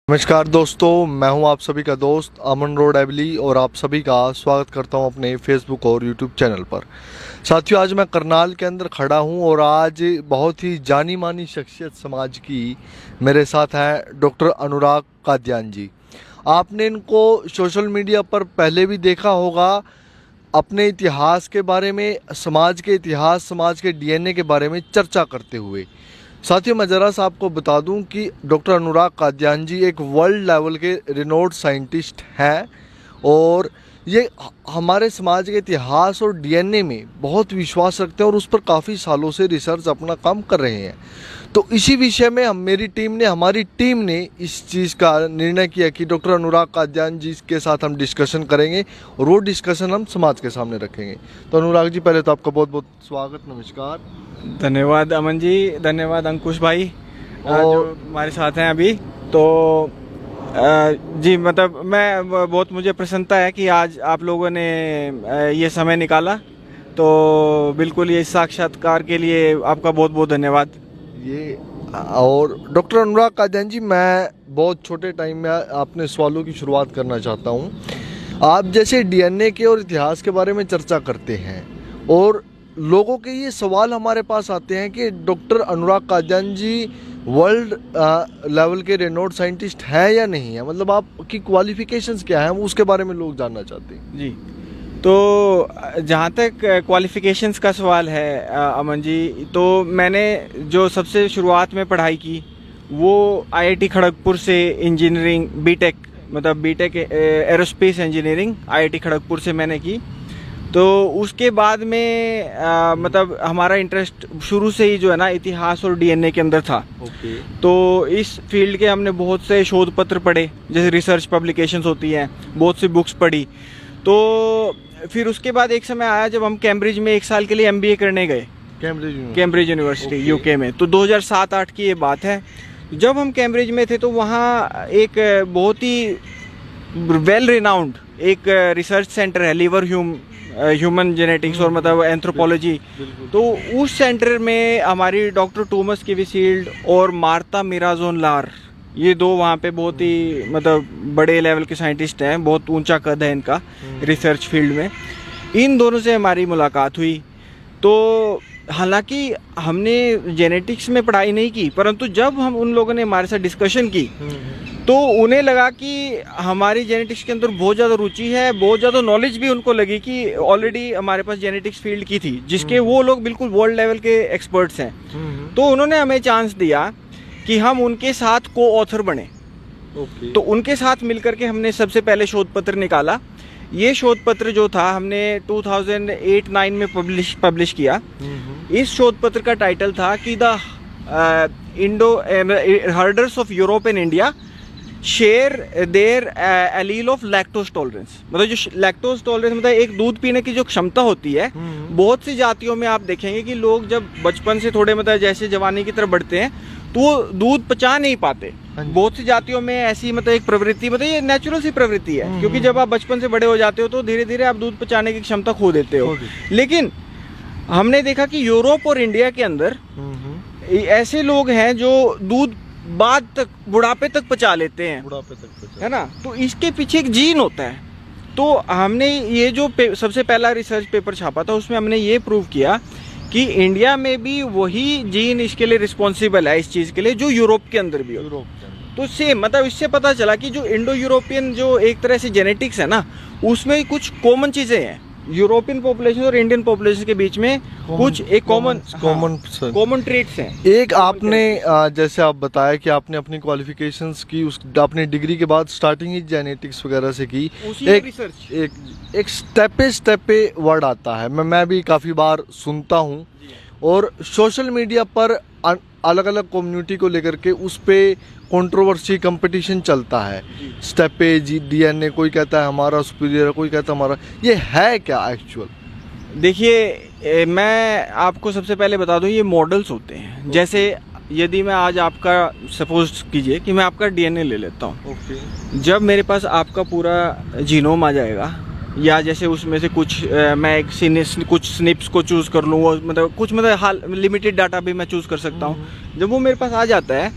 नमस्कार दोस्तों, मैं हूं आप सभी का दोस्त अमन रोड एबली और आप सभी का स्वागत करता हूं अपने फेसबुक और यूट्यूब चैनल पर। साथियों, आज मैं करनाल के अंदर खड़ा हूं और आज बहुत ही जानी मानी शख्सियत समाज की मेरे साथ हैं डॉक्टर अनुराग कादियान जी। आपने इनको सोशल मीडिया पर पहले भी देखा होगा अपने इतिहास के बारे में, समाज के इतिहास, समाज के डीएनए के बारे में चर्चा करते हुए। साथियों, मैं ज़रा सा आपको बता दूं कि डॉक्टर अनुराग कादियान जी एक वर्ल्ड लेवल के रिनोड साइंटिस्ट हैं और ये हमारे समाज के इतिहास और डीएनए में बहुत विश्वास रखते हैं और उस पर काफ़ी सालों से रिसर्च अपना काम कर रहे हैं। तो इसी विषय में हमारी टीम ने इस चीज़ का निर्णय किया कि डॉक्टर अनुराग कादियान जी के साथ हम डिस्कशन करेंगे और वो डिस्कशन हम समाज के सामने रखेंगे। तो अनुराग जी, पहले तो आपका बहुत बहुत स्वागत, नमस्कार। धन्यवाद अमन जी, धन्यवाद अंकुश भाई और जो हमारे साथ हैं अभी। तो जी, मतलब मुझे प्रसन्नता है कि आज आप लोगों ने ये समय निकाला। तो बिल्कुल, ये साक्षात्कार के लिए आपका बहुत बहुत धन्यवाद। ये और डॉक्टर अनुराग कादियान जी, मैं बहुत छोटे टाइम में अपने सवालों की शुरुआत करना चाहता हूँ। आप जैसे डीएनए के और इतिहास के बारे में चर्चा करते हैं और लोगों के ये सवाल हमारे पास आते हैं कि डॉक्टर अनुराग कादियान जी वर्ल्ड लेवल के रेनोड साइंटिस्ट हैं या नहीं है, मतलब आपकी क्वालिफिकेशंस क्या हैं, वो उसके बारे में लोग जानना चाहते हैं। जी, तो जहाँ तक क्वालिफ़िकेशंस का सवाल है अमन जी, तो मैंने जो सबसे शुरुआत में पढ़ाई की वो आईआईटी खड़गपुर से engineering B Tech aerospace engineering IIT Kharagpur से मैंने की। तो उसके बाद में हमारा इंटरेस्ट शुरू से ही जो है ना, इतिहास और डीएनए के अंदर था। तो इस फील्ड के हमने बहुत से शोध पत्र पढ़े, जैसे रिसर्च पब्लिकेशंस होती हैं, बहुत सी बुक्स पढ़ी। तो फिर उसके बाद एक समय आया जब हम कैम्ब्रिज में 1 साल के लिए एमबीए करने गए, कैम्ब्रिज यूनिवर्सिटी यूके में। तो 2007-8 की ये बात है। जब हम कैम्ब्रिज में थे तो वहाँ एक बहुत ही वेल रिनाउंड एक रिसर्च सेंटर है, लिवर ह्यूमन जेनेटिक्स और एंथ्रोपोलॉजी। तो उस सेंटर में हमारी डॉक्टर टॉमस किवीशील्ड और मार्ता मिराजोन लार, ये दो वहाँ पे बहुत ही बड़े लेवल के साइंटिस्ट हैं, बहुत ऊंचा कद है इनका रिसर्च फील्ड में। इन दोनों से हमारी मुलाकात हुई। तो हालांकि हमने जेनेटिक्स में पढ़ाई नहीं की, परंतु जब हम उन लोगों ने हमारे साथ डिस्कशन की तो उन्हें लगा कि हमारी जेनेटिक्स के अंदर बहुत ज़्यादा रुचि है, बहुत ज़्यादा नॉलेज भी उनको लगी कि ऑलरेडी हमारे पास जेनेटिक्स फील्ड की थी, जिसके वो लोग बिल्कुल वर्ल्ड लेवल के एक्सपर्ट्स हैं। तो उन्होंने हमें चांस दिया कि हम उनके साथ को ऑथर बने। तो उनके साथ मिलकर के हमने सबसे पहले शोध पत्र निकाला। ये शोध पत्र जो था हमने 2008-9 में पब्लिश किया। इस शोध पत्र का टाइटल था कि the herders of Europe and India share their allele of lactose tolerance. जो लैक्टोज टॉलरेंस एक दूध पीने की जो क्षमता होती है, बहुत सी जातियों में आप देखेंगे कि लोग जब बचपन से थोड़े जैसे जवानी की तरफ बढ़ते हैं तो वो दूध पचा नहीं पाते। बहुत सी जातियों में ऐसी एक प्रवृत्ति, ये नेचुरल सी प्रवृत्ति है, क्योंकि जब आप बचपन से बड़े हो जाते हो तो धीरे धीरे आप दूध पचाने की क्षमता खो देते हो। लेकिन हमने देखा कि यूरोप और इंडिया के अंदर ऐसे लोग हैं जो दूध बाद तक, बुढ़ापे तक पचा लेते हैं, है ना। तो इसके पीछे एक जीन होता है। तो हमने ये जो सबसे पहला रिसर्च पेपर छापा था, उसमें हमने ये प्रूव किया कि इंडिया में भी वही जीन इसके लिए रिस्पॉन्सिबल है, इस चीज़ के लिए, जो यूरोप के अंदर भी हो। तो सेम इससे पता चला कि जो इंडो यूरोपियन जो एक तरह से जेनेटिक्स है ना, उसमें कुछ कॉमन चीज़ें हैं। यूरोपियन पॉपुलेशन और इंडियन पॉपुलेशन के बीच में कुछ एक कॉमन ट्रेट्स हैं। एक आपने जैसे आप बताया कि आपने अपनी क्वालिफिकेशंस की, आपने डिग्री के बाद स्टार्टिंग ही जेनेटिक्स वगैरह से की। एक स्टेप पे वर्ड आता है, मैं भी काफ़ी बार सुनता हूँ और सोशल मीडिया पर अलग अलग कम्युनिटी को लेकर के उस पे कंट्रोवर्सी, कंपटीशन चलता है। स्टेप पे डीएनए, कोई कहता है हमारा सुपीरियर, कोई कहता है हमारा। ये है क्या एक्चुअल? देखिए, मैं आपको सबसे पहले बता दूं, ये मॉडल्स होते हैं। जैसे यदि मैं आज आपका, सपोज कीजिए कि मैं आपका डीएनए ले लेता हूँ। जब मेरे पास आपका पूरा जीनोम आ जाएगा, या जैसे उसमें से कुछ मैं कुछ स्निप्स को चूज़ कर लूँ, कुछ लिमिटेड डाटा भी मैं चूज़ कर सकता हूँ। जब वो मेरे पास आ जाता है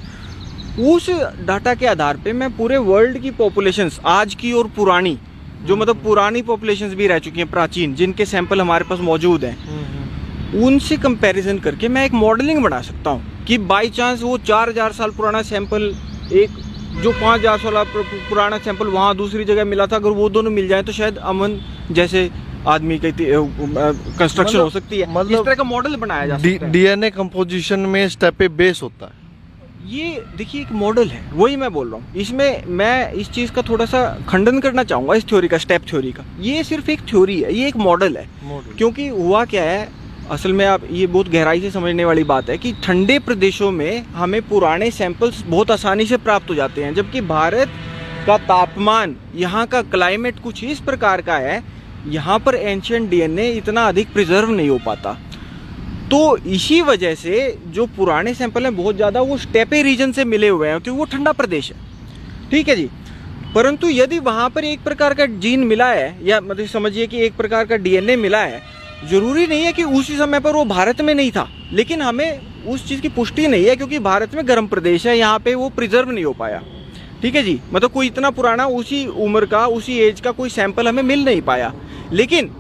उस डाटा के आधार पे मैं पूरे वर्ल्ड की पॉपुलेशंस आज की और पुरानी, जो मतलब पुरानी पॉपुलेशंस भी रह चुकी हैं प्राचीन, जिनके सैंपल हमारे पास मौजूद हैं, उनसे कंपैरिजन करके मैं एक मॉडलिंग बना सकता हूँ कि बाय चांस वो 4000 साल पुराना सैंपल, एक जो 5000 साल पुराना सैंपल वहाँ दूसरी जगह मिला था, अगर वो दोनों मिल जाए तो शायद अमन जैसे आदमी की कंस्ट्रक्शन हो सकती है। मतलब इस तरह का मॉडल बनाया जा सकता है। डीएनए कंपोजिशन में स्टेप बेस होता है। ये देखिए एक मॉडल है, वही मैं बोल रहा हूँ। इसमें मैं इस चीज़ का थोड़ा सा खंडन करना चाहूँगा, इस थ्योरी का, स्टेप थ्योरी का। ये सिर्फ एक थ्योरी है, ये एक मॉडल है। क्योंकि हुआ क्या है असल में, आप ये बहुत गहराई से समझने वाली बात है कि ठंडे प्रदेशों में हमें पुराने सैंपल्स बहुत आसानी से प्राप्त हो जाते हैं, जबकि भारत का तापमान, यहाँ का क्लाइमेट कुछ इस प्रकार का है, यहाँ पर एंशिएंट डीएनए इतना अधिक प्रिजर्व नहीं हो पाता। तो इसी वजह से जो पुराने सैंपल हैं बहुत ज़्यादा वो स्टेपे रीजन से मिले हुए हैं, क्योंकि वो ठंडा प्रदेश है, ठीक है जी। परंतु यदि वहाँ पर एक प्रकार का जीन मिला है, या मतलब समझिए कि एक प्रकार का डीएनए मिला है, जरूरी नहीं है कि उसी समय पर वो भारत में नहीं था, लेकिन हमें उस चीज़ की पुष्टि नहीं है क्योंकि भारत में गर्म प्रदेश है, यहाँ पे वो प्रिजर्व नहीं हो पाया, ठीक है जी। मतलब कोई इतना पुराना उसी उम्र का, उसी एज का कोई सैंपल हमें मिल नहीं पाया। लेकिन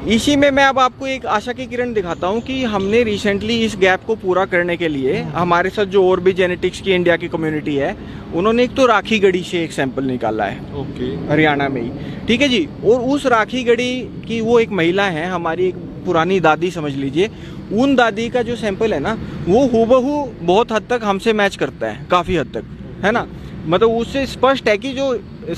इसी में मैं अब आपको एक आशा की किरण दिखाता हूँ कि हमने रिसेंटली इस गैप को पूरा करने के लिए हमारे साथ जो और भी जेनेटिक्स की इंडिया की कम्युनिटी है, उन्होंने एक तो राखी गढ़ी से एक सैंपल निकाला है, हरियाणा में ही, ठीक है जी। और उस राखी गढ़ी की वो एक महिला है, हमारी एक पुरानी दादी समझ लीजिए, उन दादी का जो सैंपल है ना, वो हूबहू बहुत हद तक हमसे मैच करता है, काफ़ी हद तक, है ना। मतलब उससे स्पष्ट है कि जो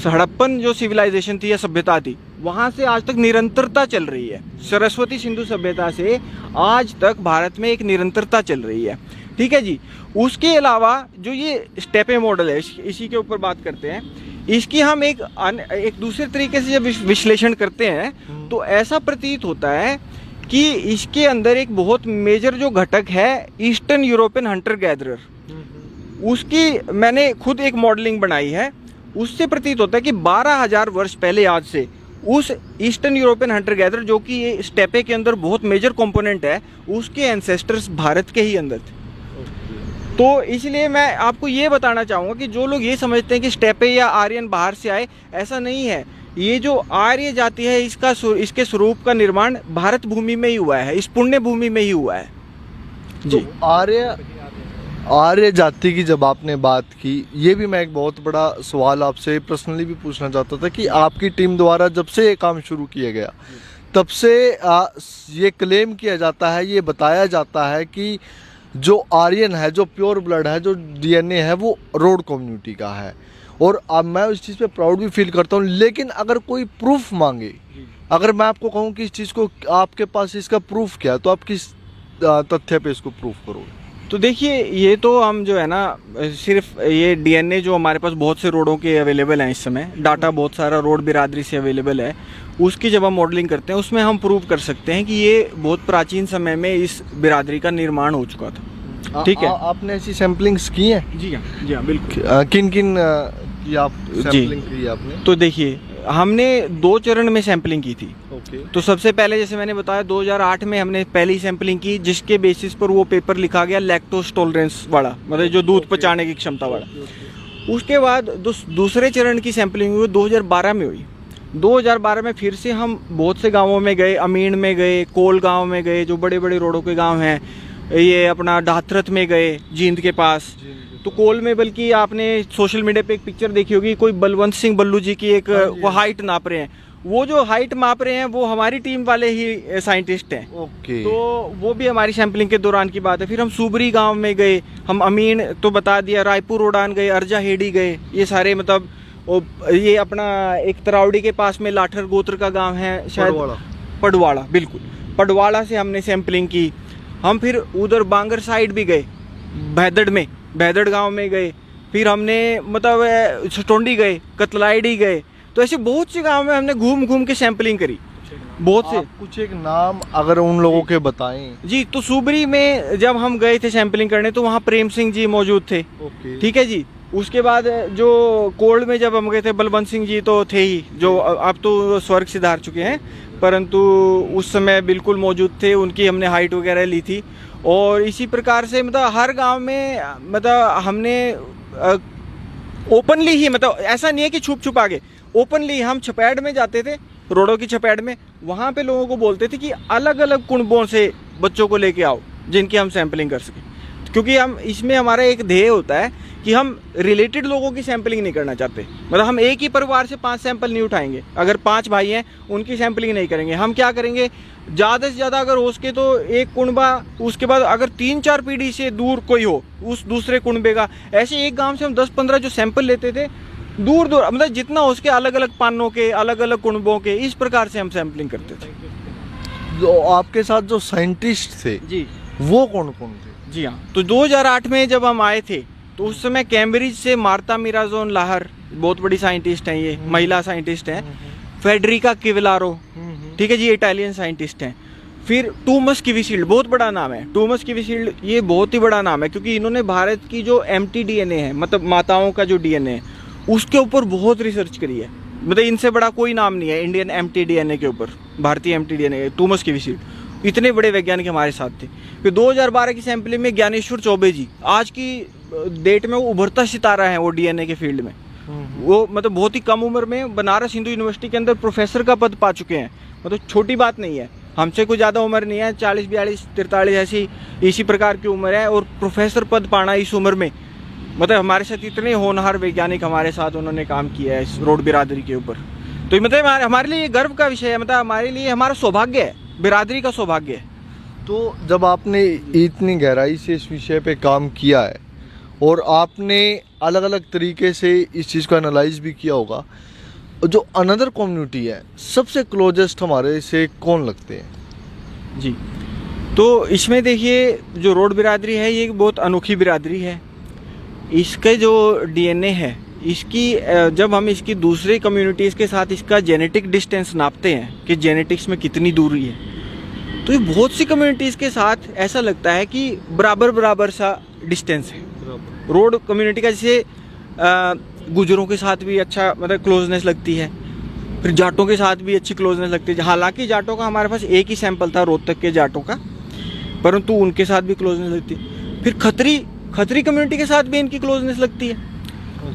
हड़प्पन जो सिविलाइजेशन थी या सभ्यता थी, वहाँ से आज तक निरंतरता चल रही है। सरस्वती सिंधु सभ्यता से आज तक भारत में एक निरंतरता चल रही है, ठीक है जी। उसके अलावा जो ये स्टेपे मॉडल है, इसी के ऊपर बात करते हैं। इसकी हम एक दूसरे तरीके से जब विश्लेषण करते हैं तो ऐसा प्रतीत होता है कि इसके अंदर एक बहुत मेजर जो घटक है ईस्टर्न यूरोपियन हंटर गैदरर, उसकी मैंने खुद एक मॉडलिंग बनाई है। उससे प्रतीत होता है कि 12,000 वर्ष पहले आज से उस ईस्टर्न यूरोपियन हंटर गैदर, जो कि ये स्टेपे के अंदर बहुत मेजर कंपोनेंट है, उसके एंसेस्टर्स भारत के ही अंदर थे। तो इसलिए मैं आपको ये बताना चाहूँगा कि जो लोग ये समझते हैं कि स्टेपे या आर्यन बाहर से आए, ऐसा नहीं है। ये जो आर्य जाति है, इसके स्वरूप का निर्माण भारत भूमि में ही हुआ है, इस पुण्य भूमि में ही हुआ है जी। तो आर्य जाति की जब आपने बात की, ये भी मैं एक बहुत बड़ा सवाल आपसे पर्सनली भी पूछना चाहता था कि आपकी टीम द्वारा जब से ये काम शुरू किया गया, तब से ये क्लेम किया जाता है, ये बताया जाता है कि जो आर्यन है, जो प्योर ब्लड है, जो डीएनए है, वो रोड कम्युनिटी का है। और अब मैं उस चीज़ पे प्राउड भी फील करता हूँ। लेकिन अगर कोई प्रूफ मांगे, अगर मैं आपको कहूँ कि इस चीज़ को आपके पास इसका प्रूफ क्या है, तो आप किस तथ्य पे इसको प्रूफ करोगे? तो देखिए, ये तो हम जो है ना, सिर्फ ये डीएनए जो हमारे पास बहुत से रोडों के अवेलेबल हैं इस समय, डाटा बहुत सारा रोड बिरादरी से अवेलेबल है, उसकी जब हम मॉडलिंग करते हैं उसमें हम प्रूव कर सकते हैं कि ये बहुत प्राचीन समय में इस बिरादरी का निर्माण हो चुका था, ठीक है। आपने ऐसी सैम्पलिंग्स की हैं? जी हाँ बिल्कुल। किन किन की आप सैम्पलिंग की आपने? तो देखिए, हमने 2 चरण में सैम्पलिंग की थी। तो सबसे पहले जैसे मैंने बताया 2008 में हमने पहली सैम्पलिंग की, जिसके बेसिस पर वो पेपर लिखा गया लैक्टोज टॉलरेंस वाला, मतलब जो दूध पचाने की क्षमता वाला। उसके बाद दूसरे चरण की सैम्पलिंग हुई 2012 में हुई। 2012 में फिर से हम बहुत से गांवों में गए, अमीन में गए, कोल गांव में गए, जो बड़े बड़े रोडों के गांव हैं, ये अपना डाथरथ में गए, जींद के पास। तो कोल में बल्कि आपने सोशल मीडिया पे एक पिक्चर देखी होगी, कोई बलवंत सिंह बल्लू जी की एक वो हाइट नाप रहे हैं। वो जो हाइट माप रहे हैं वो हमारी टीम वाले ही साइंटिस्ट हैं। ओके। तो वो भी हमारी सैम्पलिंग के दौरान की बात है। फिर हम सूबरी गांव में गए, हम अमीन तो बता दिया, रायपुर रोडान गए, अर्जा हेडी गए, ये सारे मतलब ये अपना एक तरावड़ी के पास में लाठर गोत्र का गांव है शायद, पडवाड़ा, बिल्कुल पडवाड़ा से हमने सैम्पलिंग की। हम फिर उधर बांगर साइड भी गए, भैदड़ गांव में गए, फिर हमने मतलब छटोंडी गए, कतलाईडी गए। तो ऐसे बहुत से गांव में हमने घूम घूम के सैम्पलिंग करी, बहुत से। कुछ एक नाम अगर उन लोगों के बताएं। जी, तो सूबरी में जब हम गए थे सैम्पलिंग करने, तो वहाँ प्रेम सिंह जी मौजूद थे, ठीक है जी। उसके बाद जो कोल्ड में जब हम गए थे, बलवंत सिंह जी तो थे ही, जो अब तो स्वर्ग सिधार चुके हैं, परंतु उस समय बिल्कुल मौजूद थे, उनकी हमने हाइट वगैरह ली थी। और इसी प्रकार से मतलब हर गांव में मतलब हमने ओपनली ही, मतलब ऐसा नहीं है कि छुप छुप आगे, ओपनली हम छपैड में जाते थे, रोडों की छपैड में, वहाँ पे लोगों को बोलते थे कि अलग अलग कुनबों से बच्चों को लेके आओ जिनकी हम सैम्पलिंग कर सकें, क्योंकि हम इसमें हमारा एक ध्येय होता है कि हम रिलेटेड लोगों की सैम्पलिंग नहीं करना चाहते। मतलब हम एक ही परिवार से 5 सैंपल नहीं उठाएंगे, अगर 5 भाई हैं उनकी सैम्पलिंग नहीं करेंगे। हम क्या करेंगे, ज़्यादा से ज़्यादा अगर हो सके तो एक कुनबा, उसके बाद अगर 3-4 पीढ़ी से दूर कोई हो उस दूसरे कुनबे का, ऐसे एक गांव से हम 10-15 जो सैंपल लेते थे दूर दूर, मतलब जितना हो सके अलग अलग पानों के, अलग अलग कुनबों के, इस प्रकार से हम सैम्पलिंग करते थे। जो आपके साथ जो साइंटिस्ट थे जी वो कौन कौन थे? जी हाँ, तो 2008 में जब हम आए थे तो उस समय कैम्ब्रिज से मार्ता मिराजोन लाहर, बहुत बड़ी साइंटिस्ट हैं, ये महिला साइंटिस्ट हैं। फेडरिका किवलारो, ठीक है जी, इटालियन साइंटिस्ट हैं। फिर टूमस किवीशील्ड, बहुत बड़ा नाम है टूमस किवीशील्ड, ये बहुत ही बड़ा नाम है क्योंकि इन्होंने भारत की जो mtDNA है, मतलब माताओं का जो DNA है, उसके ऊपर बहुत रिसर्च करी है। मतलब इनसे बड़ा कोई नाम नहीं है इंडियन mtDNA के ऊपर, भारतीय mtDNA, टूमस किवीशील्ड। इतने बड़े वैज्ञानिक हमारे साथ थे। फिर 2012 की सैंपलिंग में ज्ञानेश्वर चौबे जी, आज की डेट में वो उभरता सितारा है वो DNA के फील्ड में। वो मतलब बहुत ही कम उम्र में बनारस हिंदू यूनिवर्सिटी के अंदर प्रोफेसर का पद पा चुके हैं। मतलब छोटी बात नहीं है, हमसे कोई ज़्यादा उम्र नहीं है, 40, 42, 43 ऐसी इसी प्रकार की उम्र है, और प्रोफेसर पद पाना इस उम्र में, मतलब हमारे साथ इतने होनहार वैज्ञानिक हमारे साथ उन्होंने काम किया है इस रोड बिरादरी के ऊपर। तो मतलब हमारे लिए गर्व का विषय है, मतलब हमारे लिए हमारा सौभाग्य है, बिरादरी का सौभाग्य है। तो जब आपने इतनी गहराई से इस विषय पे काम किया है और आपने अलग अलग तरीके से इस चीज़ को एनालाइज भी किया होगा, जो अनदर कम्युनिटी है सबसे क्लोजेस्ट हमारे से कौन लगते हैं? जी, तो इसमें देखिए जो रोड बिरादरी है ये बहुत अनोखी बिरादरी है। इसके जो DNA है, इसकी जब हम इसकी दूसरे कम्युनिटीज़ के साथ इसका जेनेटिक डिस्टेंस नापते हैं कि जेनेटिक्स में कितनी दूरी है, तो ये बहुत सी कम्युनिटीज़ के साथ ऐसा लगता है कि बराबर बराबर सा डिस्टेंस है। रोड कम्युनिटी का जैसे गुजरों के साथ भी अच्छा मतलब क्लोजनेस लगती है, फिर जाटों के साथ भी अच्छी क्लोजनेस लगती है। हालांकि जाटों का हमारे पास एक ही सैंपल था रोहतक के जाटों का, परंतु उनके साथ भी क्लोजनेस लगती है। फिर खत्री कम्युनिटी के साथ भी इनकी क्लोजनेस लगती है,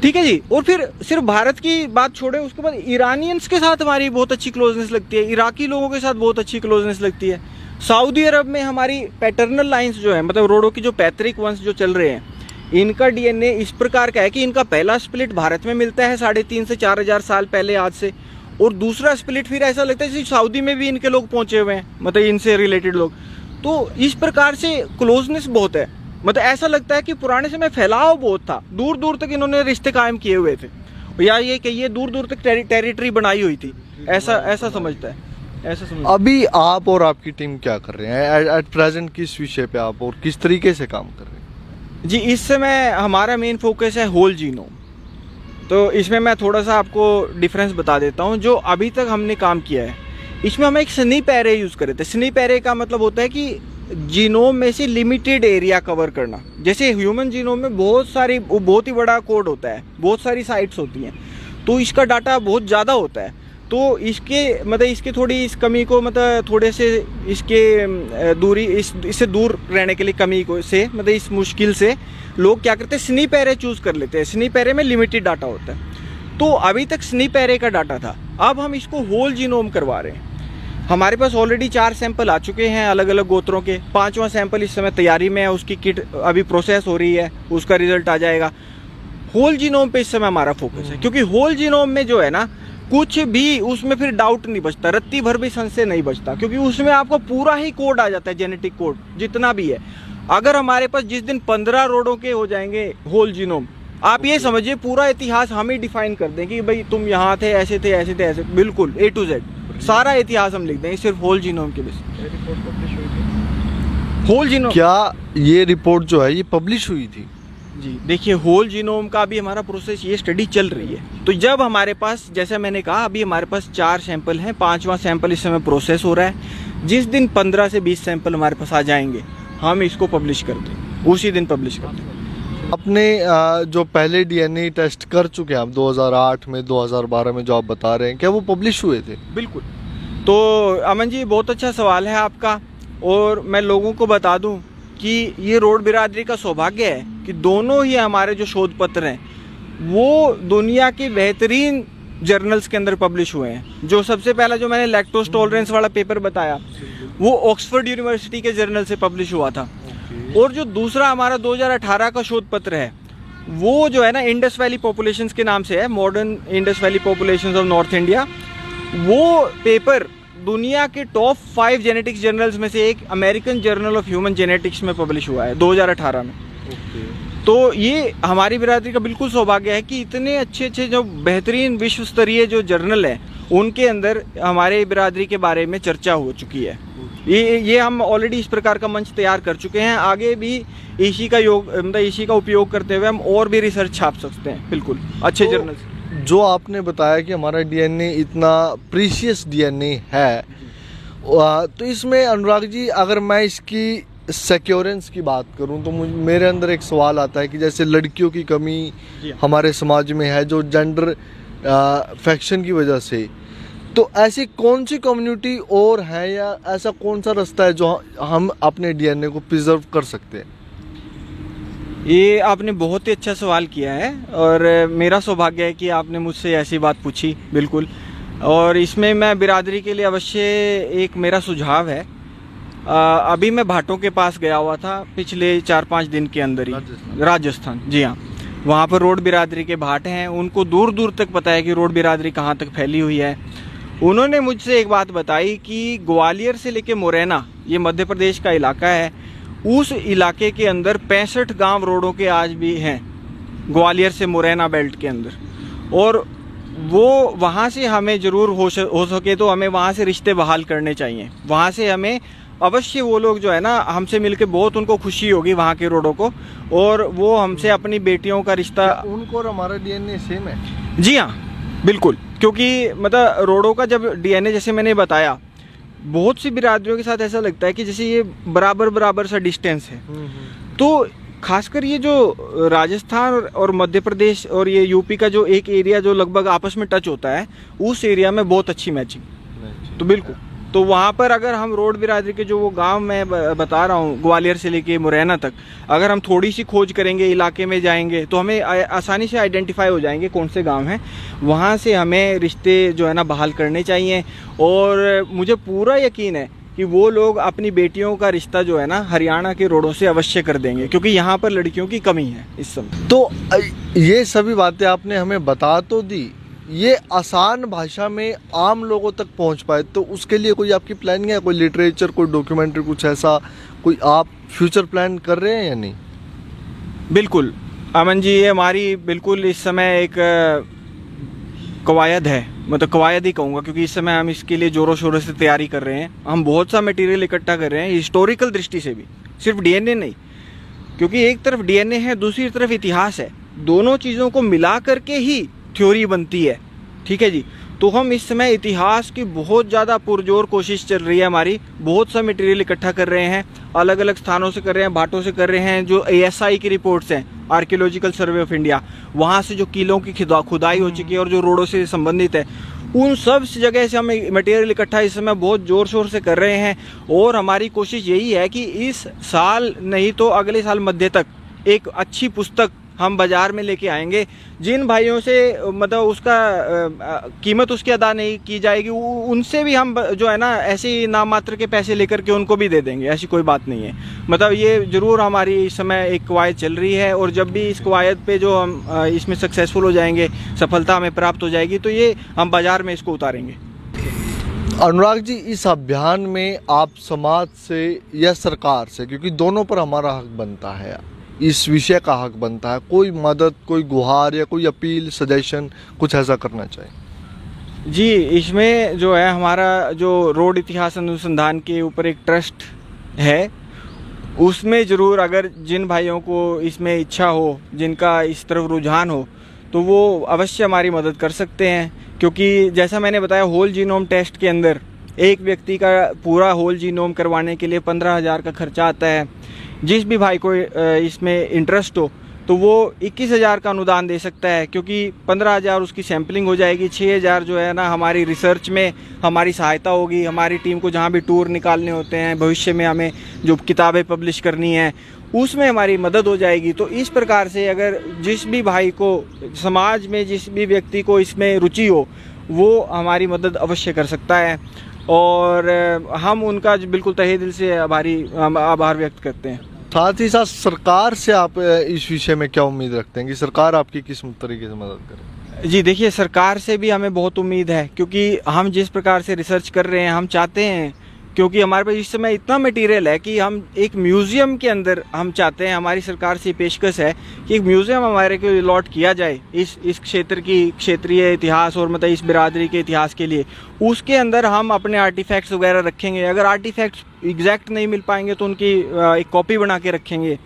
ठीक है जी। और फिर सिर्फ भारत की बात छोड़े, उसके बाद ईरानियंस के साथ हमारी बहुत अच्छी क्लोजनेस लगती है, इराकी लोगों के साथ बहुत अच्छी क्लोजनेस लगती है। सऊदी अरब में हमारी पैटर्नल लाइन्स जो है, मतलब रोडों की जो पैतृक वंश जो चल रहे हैं, इनका DNA इस प्रकार का है कि इनका पहला स्प्लिट भारत में मिलता है 3,500 से 4,000 साल पहले आज से, और दूसरा स्प्लिट फिर ऐसा लगता है जैसे सऊदी में भी इनके लोग पहुंचे हुए हैं, मतलब इनसे रिलेटेड लोग। तो इस प्रकार से क्लोजनेस बहुत है, मतलब ऐसा लगता है कि पुराने समय फैलाव बहुत था, दूर दूर तक इन्होंने रिश्ते कायम किए हुए थे, या ये कहिए दूर दूर तक टेरिटरी बनाई हुई थी, ऐसा समझता है, ऐसा समझता है। अभी आप और आपकी टीम क्या कर रहे हैं एट प्रेजेंट? किस विषय पे आप और किस तरीके से काम कर रहे हैं? जी, इस समय हमारा मेन फोकस है होल जीनोम। तो इसमें मैं थोड़ा सा आपको डिफरेंस बता देता हूँ। जो अभी तक हमने काम किया है, इसमें हम एक स्नीप एरे यूज़ करे थे। स्नीप एरे का मतलब होता है कि जीनोम में से लिमिटेड एरिया कवर करना। जैसे ह्यूमन जीनोम में बहुत ही बड़ा कोड होता है, बहुत सारी साइट्स होती हैं, तो इसका डाटा बहुत ज़्यादा होता है। तो इसके थोड़ी इस कमी को, मतलब थोड़े से इसके दूरी इससे दूर रहने के लिए, कमी को से मतलब इस मुश्किल से लोग क्या करते हैं, स्नीप एरे चूज़ कर लेते हैं। स्नीप एरे में लिमिटेड डाटा होता है। तो अभी तक स्नीप एरे का डाटा था, अब हम इसको होल जीनोम करवा रहे हैं। हमारे पास ऑलरेडी 4 सैंपल आ चुके हैं अलग अलग गोत्रों के, 5वां सैंपल इस समय तैयारी में है, उसकी किट अभी प्रोसेस हो रही है, उसका रिजल्ट आ जाएगा। होल जीनोम पे इस समय हमारा फोकस है, क्योंकि होल जीनोम में जो है ना, कुछ भी उसमें फिर डाउट नहीं बचता, रत्ती भर भी संशय नहीं बचता, क्योंकि उसमें आपको पूरा ही कोड आ जाता है, जेनेटिक कोड जितना भी है। अगर हमारे पास जिस दिन 15 रोडों के हो जाएंगे होल जीनोम, आप ये समझिए पूरा इतिहास हम ही डिफाइन कर दें कि भाई तुम यहाँ थे, ऐसे थे, ऐसे थे, ऐसे, बिल्कुल A to Z सारा इतिहास हम लिख देंगे सिर्फ होल जीनोम के बेस। होल जीनोम, क्या ये रिपोर्ट जो है ये पब्लिश हुई थी? जी, देखिए होल जीनोम का भी हमारा प्रोसेस, ये स्टडी चल रही है। तो जब हमारे पास, जैसे मैंने कहा, अभी हमारे पास 4 सैंपल हैं, 5वां सैंपल इस समय प्रोसेस हो रहा है। जिस दिन 15 से 20 सैंपल हमारे पास आ जाएंगे, हम इसको पब्लिश कर दें, उसी दिन पब्लिश कर दें। आपने जो पहले डीएनए टेस्ट कर चुके हैं आप 2008 में 2012 में जो आप बता रहे हैं, क्या वो पब्लिश हुए थे? बिल्कुल। तो अमन जी, बहुत अच्छा सवाल है आपका। और मैं लोगों को बता दूं कि ये रोड बिरादरी का सौभाग्य है कि दोनों ही हमारे जो शोध पत्र हैं वो दुनिया की बेहतरीन जर्नल्स के अंदर पब्लिश हुए हैं। जो सबसे पहला जो मैंने लैक्टोज टॉलरेंस वाला पेपर बताया वो ऑक्सफोर्ड यूनिवर्सिटी के जर्नल से पब्लिश हुआ था। और जो दूसरा हमारा 2018 का शोध पत्र है वो जो है ना इंडस वैली पॉपुलेशंस के नाम से है, modern Indus valley populations of north India. वो पेपर दुनिया के टॉप 5 जेनेटिक्स जर्नल्स में से एक American journal of human genetics में पब्लिश हुआ है 2018 में। तो ये हमारी बिरादरी का बिल्कुल सौभाग्य है कि इतने अच्छे अच्छे जो बेहतरीन विश्व स्तरीय जो जर्नल है उनके अंदर हमारे बिरादरी के बारे में चर्चा हो चुकी है। ये हम ऑलरेडी इस प्रकार का मंच तैयार कर चुके हैं। आगे भी इसी का उपयोग करते हुए हम और भी रिसर्च छाप सकते हैं। बिल्कुल अच्छे जर्नल। जो आपने बताया कि हमारा डीएनए इतना प्रीशियस डीएनए है, तो इसमें अनुराग जी अगर मैं इसकी सिक्योरेंस की बात करूं तो मेरे अंदर एक सवाल आता है कि जैसे लड़कियों की कमी हमारे समाज में है जो जेंडर फैक्शन की वजह से, तो ऐसी कौन सी कम्युनिटी और है या ऐसा कौन सा रास्ता है जो हम अपने डीएनए को प्रिजर्व कर सकते हैं? ये आपने बहुत ही अच्छा सवाल किया है और मेरा सौभाग्य है कि आपने मुझसे ऐसी बात पूछी। बिल्कुल। और इसमें मैं बिरादरी के लिए अवश्य एक मेरा सुझाव है। अभी मैं भाटों के पास गया हुआ था पिछले 4-5 दिन के अंदर ही, राजस्थान। जी हाँ, वहाँ पर रोड बिरादरी के भाट हैं। उनको दूर दूर तक पता है कि रोड बिरादरी कहाँ तक फैली हुई है। उन्होंने मुझसे एक बात बताई कि ग्वालियर से लेके मुरैना, ये मध्य प्रदेश का इलाका है, उस इलाके के अंदर 65 गांव रोडों के आज भी हैं, ग्वालियर से मुरैना बेल्ट के अंदर। और वो वहाँ से हमें ज़रूर हो सके तो हमें वहाँ से रिश्ते बहाल करने चाहिए। वहाँ से हमें अवश्य वो लोग जो है ना, हमसे मिलके बहुत उनको खुशी होगी वहाँ के रोडों को, और वो हमसे अपनी बेटियों का रिश्ता। उनको और हमारा डीएनए सेम है? जी हाँ, बिल्कुल। क्योंकि मतलब रोडों का जब डीएनए, जैसे मैंने बताया, बहुत सी बिरादरियों के साथ ऐसा लगता है कि जैसे ये बराबर सा डिस्टेंस है। तो खासकर ये जो राजस्थान और मध्य प्रदेश और ये यूपी का जो एक एरिया जो लगभग आपस में टच होता है, उस एरिया में बहुत अच्छी मैचिंग। तो बिल्कुल, तो वहाँ पर अगर हम रोड बिरादरी के जो वो गांव मैं बता रहा हूँ ग्वालियर से लेके मुरैना तक, अगर हम थोड़ी सी खोज करेंगे, इलाके में जाएंगे, तो हमें आसानी से आइडेंटिफाई हो जाएंगे कौन से गांव हैं। वहाँ से हमें रिश्ते जो है ना बहाल करने चाहिए। और मुझे पूरा यकीन है कि वो लोग अपनी बेटियों का रिश्ता जो है ना हरियाणा के रोडों से अवश्य कर देंगे, क्योंकि यहाँ पर लड़कियों की कमी है इस समय। तो ये सभी बातें आपने हमें बता तो दी, ये आसान भाषा में आम लोगों तक पहुंच पाए तो उसके लिए कोई आपकी प्लानिंग है? कोई लिटरेचर, कोई डॉक्यूमेंट्री, कुछ ऐसा कोई आप फ्यूचर प्लान कर रहे हैं या नहीं? बिल्कुल अमन जी, ये हमारी बिल्कुल इस समय एक कवायद है, मतलब कवायद ही कहूँगा, क्योंकि इस समय हम इसके लिए ज़ोरों शोरों से तैयारी कर रहे हैं। हम बहुत सा मटेरियल इकट्ठा कर रहे हैं हिस्टोरिकल दृष्टि से भी, सिर्फ डीएनए नहीं, क्योंकि एक तरफ डीएनए है, दूसरी तरफ इतिहास है। दोनों चीज़ों को मिला करके ही थ्योरी बनती है। ठीक है जी। तो हम इस समय इतिहास की बहुत ज़्यादा पुरजोर कोशिश चल रही है हमारी। बहुत सा मटेरियल इकट्ठा कर रहे हैं, अलग अलग स्थानों से कर रहे हैं, भाटों से कर रहे हैं। जो ASI की रिपोर्ट्स हैं, आर्कियोलॉजिकल सर्वे ऑफ इंडिया, वहाँ से जो किलों की खुदाई हो चुकी है और जो रोडों से संबंधित है, उन सब जगह से हम मटेरियल इकट्ठा इस समय बहुत ज़ोर शोर से कर रहे हैं। और हमारी कोशिश यही है कि इस साल नहीं तो अगले साल मध्य तक एक अच्छी पुस्तक हम बाज़ार में लेके आएंगे। जिन भाइयों से मतलब उसका कीमत उसकी अदा नहीं की जाएगी, उनसे भी हम जो है ना ऐसे ही नाम मात्र के पैसे लेकर के उनको भी दे देंगे। ऐसी कोई बात नहीं है। मतलब ये ज़रूर हमारी इस समय एक कवायद चल रही है, और जब भी इस कवायद पे जो हम इसमें सक्सेसफुल हो जाएंगे, सफलता हमें प्राप्त हो जाएगी, तो ये हम बाज़ार में इसको उतारेंगे। अनुराग जी, इस अभियान में आप समाज से या सरकार से, क्योंकि दोनों पर हमारा हक बनता है, इस विषय का हक बनता है, कोई मदद, कोई गुहार या कोई अपील, सजेशन, कुछ ऐसा करना चाहिए? जी, इसमें जो है हमारा जो रोड इतिहास अनुसंधान के ऊपर एक ट्रस्ट है, उसमें ज़रूर अगर जिन भाइयों को इसमें इच्छा हो, जिनका इस तरफ रुझान हो, तो वो अवश्य हमारी मदद कर सकते हैं। क्योंकि जैसा मैंने बताया, होल जीनोम टेस्ट के अंदर एक व्यक्ति का पूरा होल जीनोम करवाने के लिए 15,000 का खर्चा आता है। जिस भी भाई को इसमें इंटरेस्ट हो, तो वो 21,000 का अनुदान दे सकता है, क्योंकि 15,000 उसकी सैम्पलिंग हो जाएगी, 6,000 जो है ना हमारी रिसर्च में हमारी सहायता होगी, हमारी टीम को जहाँ भी टूर निकालने होते हैं, भविष्य में हमें जो किताबें पब्लिश करनी है उसमें हमारी मदद हो जाएगी। तो इस प्रकार से अगर जिस भी भाई को, समाज में जिस भी व्यक्ति को इसमें रुचि हो, वो हमारी मदद अवश्य कर सकता है, और हम उनका बिल्कुल तहे दिल से आभार व्यक्त करते हैं। साथ ही साथ सरकार से आप इस विषय में क्या उम्मीद रखते हैं कि सरकार आपकी किस तरीके से मदद करे? जी देखिए, सरकार से भी हमें बहुत उम्मीद है, क्योंकि हम जिस प्रकार से रिसर्च कर रहे हैं, हम चाहते हैं, क्योंकि हमारे पास इस समय इतना मटेरियल है कि हम एक म्यूज़ियम के अंदर हम चाहते हैं, हमारी सरकार से पेशकश है कि एक म्यूज़ियम हमारे को अलॉट किया जाए इस क्षेत्र की क्षेत्रीय इतिहास और मतलब इस बिरादरी के इतिहास के लिए। उसके अंदर हम अपने आर्टिफैक्ट्स वगैरह रखेंगे। अगर आर्टिफैक्ट्स एग्जैक्ट नहीं मिल पाएंगे तो उनकी एक कॉपी बना के रखेंगे।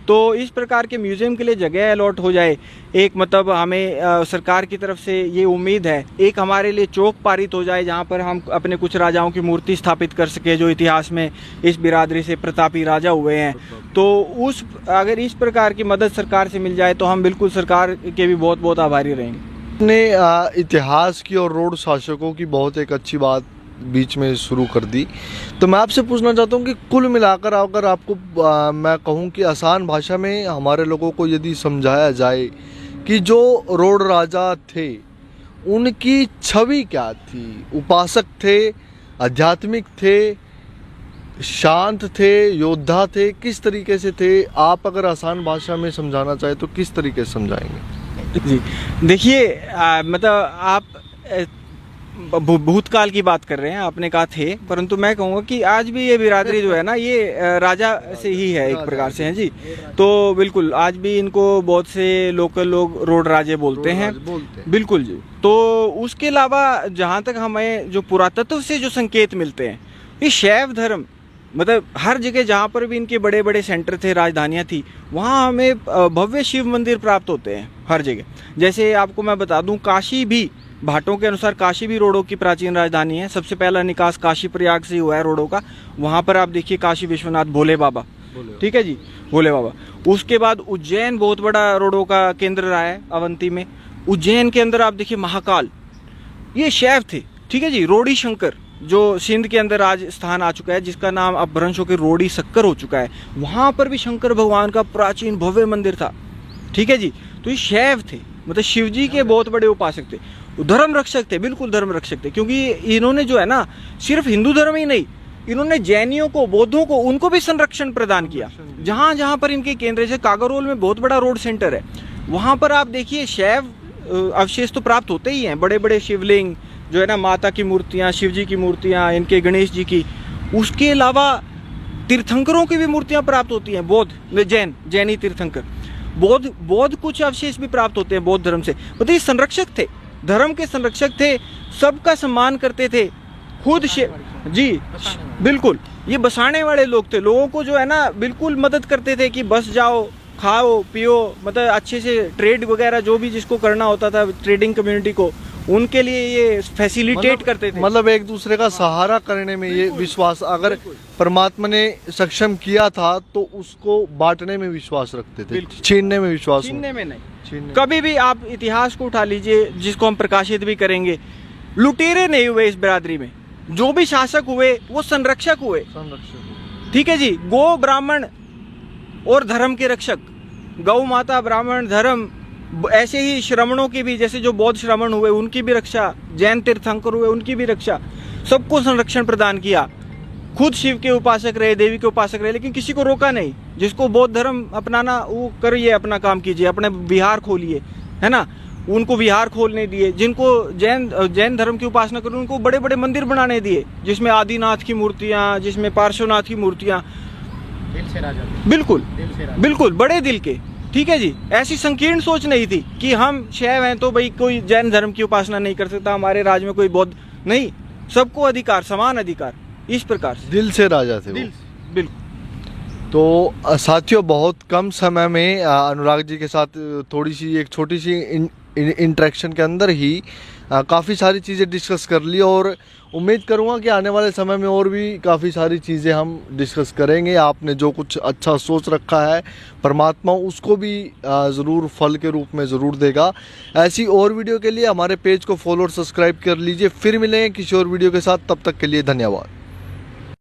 तो इस प्रकार के म्यूज़ियम के लिए जगह अलॉट हो जाए, एक मतलब हमें सरकार की तरफ से ये उम्मीद है। एक हमारे लिए चौक पारित हो जाए जहाँ पर हम अपने कुछ राजाओं की मूर्ति स्थापित कर सके जो इतिहास में इस बिरादरी से प्रतापी राजा हुए हैं। तो अगर इस प्रकार की मदद सरकार से मिल जाए तो हम बिल्कुल सरकार के भी बहुत बहुत आभारी रहेंगे। अपने इतिहास की और रोड शासकों की बहुत एक अच्छी बात बीच में शुरू कर दी, तो मैं आपसे पूछना चाहता हूँ कि कुल मिलाकर अगर आपको मैं कहूँ कि आसान भाषा में हमारे लोगों को यदि समझाया जाए कि जो रोड राजा थे उनकी छवि क्या थी, उपासक थे, आध्यात्मिक थे, शांत थे, योद्धा थे, किस तरीके से थे, आप अगर आसान भाषा में समझाना चाहे तो किस तरीके से समझाएंगे? जी देखिए, मतलब आप भूतकाल की बात कर रहे हैं, आपने कहा थे, परंतु मैं कहूँगा कि आज भी ये बिरादरी जो है ना ये राजा से ही है एक प्रकार से, हैं जी। तो बिल्कुल आज भी इनको बहुत से लोकल लोग रोड राजे बोलते हैं, बिल्कुल जी। तो उसके अलावा जहाँ तक हमें जो पुरातत्व से जो संकेत मिलते हैं, ये शैव धर्म मतलब हर जगह जहाँ पर भी इनके बड़े बड़े सेंटर थे, राजधानियाँ थी, वहाँ हमें भव्य शिव मंदिर प्राप्त होते हैं हर जगह। जैसे आपको मैं बता दूँ, काशी भी भाटों के अनुसार काशी भी रोडों की प्राचीन राजधानी है। सबसे पहला निकास काशी प्रयाग से हुआ है रोडों का। वहाँ पर आप देखिए काशी विश्वनाथ भोले बाबा, ठीक है जी, भोले बाबा। उसके बाद उज्जैन बहुत बड़ा रोडों का केंद्र रहा है अवंती में। उज्जैन के अंदर आप देखिए महाकाल, ये शैव थे, ठीक है जी। रोडी शंकर जो सिंध के अंदर आज स्थान आ चुका है, जिसका नाम अब भ्रंश होकर रोडी शक्कर हो चुका है, वहाँ पर भी शंकर भगवान का प्राचीन भव्य मंदिर था, ठीक है जी। तो ये शैव थे, मतलब शिव जी के बहुत बड़े उपासक थे, धर्म रक्षक थे, बिल्कुल धर्म रक्षक थे। क्योंकि इन्होंने जो है ना सिर्फ हिंदू धर्म ही नहीं, इन्होंने जैनियों को, बौद्धों को, उनको भी संरक्षण प्रदान किया। जहाँ जहाँ पर इनके केंद्र, जैसे कागारोल में बहुत बड़ा रोड सेंटर है, वहाँ पर आप देखिए शैव अवशेष तो प्राप्त होते ही हैं, बड़े बड़े शिवलिंग जो है ना, माता की मूर्तियाँ, शिव जी की मूर्तियाँ, इनके गणेश जी की। उसके अलावा तीर्थंकरों की भी मूर्तियाँ प्राप्त होती हैं, बौद्ध जैनी तीर्थंकर, बौद्ध कुछ अवशेष भी प्राप्त होते हैं बौद्ध धर्म से। मतलब ये संरक्षक थे, धर्म के संरक्षक थे, सबका सम्मान करते थे, खुद जी बिल्कुल ये बसाने वाले लोग थे। लोगों को जो है ना बिल्कुल मदद करते थे कि बस जाओ, खाओ पियो, मतलब अच्छे से ट्रेड वगैरह जो भी जिसको करना होता था ट्रेडिंग कम्युनिटी को, उनके लिए ये फैसिलिटेट करते थे। मतलब एक दूसरे का सहारा करने में ये विश्वास, अगर परमात्मा ने सक्षम किया था तो उसको बांटने में विश्वास रखते थे, छीनने में विश्वास, छीनने में नहीं। कभी भी आप इतिहास को उठा लीजिए, जिसको हम प्रकाशित भी करेंगे, लुटेरे नहीं हुए इस बिरादरी में। जो भी शासक हुए वो संरक्षक हुए, ठीक है जी। गो ब्राह्मण और धर्म के रक्षक, गौ माता, ब्राह्मण, धर्म, ऐसे ही श्रमणों की भी, जैसे जो बौद्ध श्रमण हुए उनकी भी रक्षा, जैन तीर्थंकर हुए उनकी भी रक्षा, सबको संरक्षण प्रदान किया। खुद शिव के उपासक रहे, देवी के उपासक रहे, लेकिन किसी को रोका नहीं। जिसको बौद्ध धर्म अपनाना वो करिए, अपना काम कीजिए, अपने विहार खोलिए, है ना, उनको विहार खोलने दिए। जिनको जैन धर्म की उपासना करें उनको बड़े बड़े मंदिर बनाने दिए, जिसमें आदिनाथ की मूर्तियाँ, जिसमें पार्श्वनाथ की मूर्तियाँ, बिल्कुल बड़े दिल के, ठीक है जी। ऐसी संकीर्ण सोच नहीं थी कि हम शैव हैं तो भाई कोई जैन धर्म की उपासना नहीं कर सकता, हमारे राज्य में कोई बौद्ध नहीं, सबको अधिकार, समान अधिकार, इस प्रकार से दिल से राजा थे, बिल्कुल। तो साथियों, बहुत कम समय में अनुराग जी के साथ थोड़ी सी एक छोटी सी इंटरेक्शन के अंदर ही काफ़ी सारी चीज़ें डिस्कस कर ली और उम्मीद करूँगा कि आने वाले समय में और भी काफ़ी सारी चीज़ें हम डिस्कस करेंगे। आपने जो कुछ अच्छा सोच रखा है परमात्मा उसको भी ज़रूर फल के रूप में ज़रूर देगा। ऐसी और वीडियो के लिए हमारे पेज को फॉलो और सब्सक्राइब कर लीजिए। फिर मिलेंगे किसी और वीडियो के साथ, तब तक के लिए धन्यवाद।